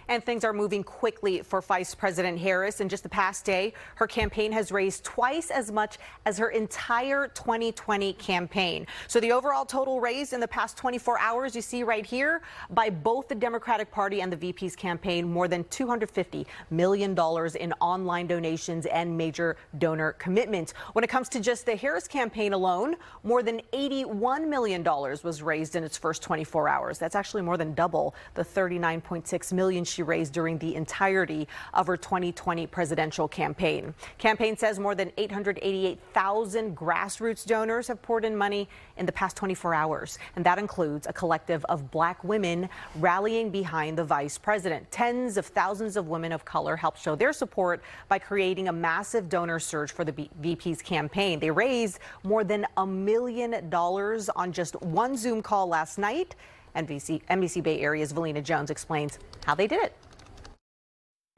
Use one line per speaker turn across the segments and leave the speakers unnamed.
And things are moving quickly for Vice President Harris. In just the past day, her campaign has raised twice as much as her entire 2020 campaign. So the overall total raised in the past 24 hours, you see right here, by both the Democratic Party and the VP's campaign, more than $250 million in online donations and major donor commitments. When it comes to just the Harris campaign alone, more than $81 million was raised in its first 24 hours. That's actually more than double the $39.6 million she raised during the entirety of her 2020 presidential campaign. Campaign says more than 888,000 grassroots donors have poured in money in the past 24 hours. And that includes a collective of Black women rallying behind the vice president. Tens of thousands of women of color helped show their support by creating a massive donor surge for the VP's campaign. They raised more than $1 million on just one Zoom call last night. NBC Bay Area's Velena Jones explains how they did it.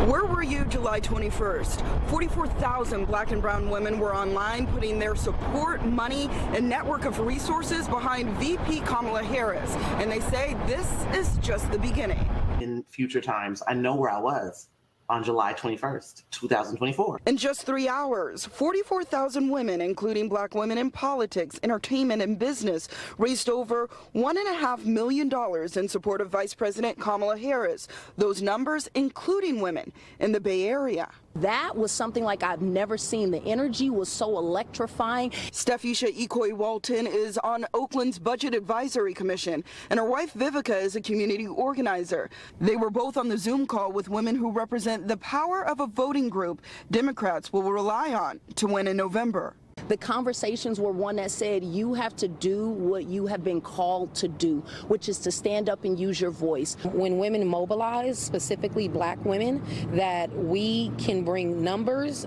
Where were you July 21st? 44,000 Black and brown women were online putting their support, money, and network of resources behind VP Kamala Harris. And they say this is just the beginning.
In future times, I know where I was on July 21st, 2024.
In just 3 hours, 44,000 women, including Black women in politics, entertainment, and business, raised over $1.5 million in support of Vice President Kamala Harris. Those numbers including women in the Bay Area.
That was something like I've never seen. The energy was so electrifying.
Stefisha Ikoy-Walton is on Oakland's Budget Advisory Commission, and her wife Vivica is a community organizer. They were both on the Zoom call with women who represent the power of a voting group Democrats will rely on to win in November.
The conversations were one that said you have to do what you have been called to do, which is to stand up and use your voice. When women mobilize, specifically Black women, that we can bring numbers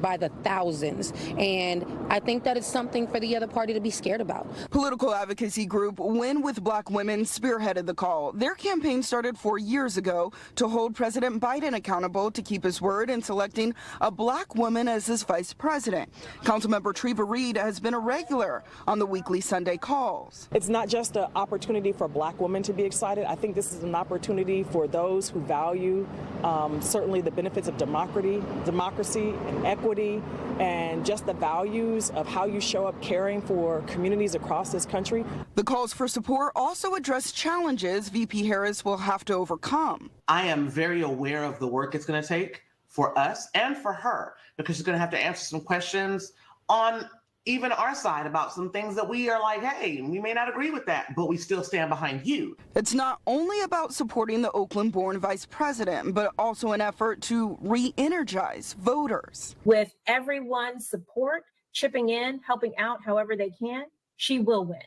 by the thousands. And I think that it's something for the other party to be scared about.
Political advocacy group Win with Black Women spearheaded the call. Their campaign started 4 years ago to hold President Biden accountable to keep his word in selecting a Black woman as his vice president. Councilmember Treva Reed has been a regular on the weekly Sunday calls.
It's not just an opportunity for Black women to be excited. I think this is an opportunity for those who value certainly the benefits of democracy and equity, and just the values of how you show up caring for communities across this country.
The calls for support also address challenges VP Harris will have to overcome.
I am very aware of the work it's going to take for us and for her, because she's going to have to answer some questions on even our side about some things that we are like, hey, we may not agree with that, but we still stand behind you.
It's not only about supporting the Oakland-born vice president, but also an effort to re-energize voters.
With everyone's support, chipping in, helping out however they can, she will win.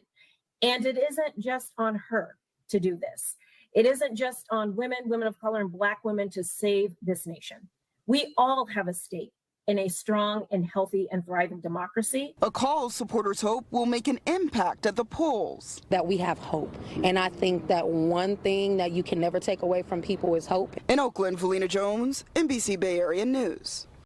And it isn't just on her to do this. It isn't just on women, women of color, and Black women to save this nation. We all have a stake in a strong and healthy and thriving democracy.
A call supporters hope will make an impact at the polls.
That we have hope. And I think that one thing that you can never take away from people is hope.
In Oakland, Velena Jones, NBC Bay Area News.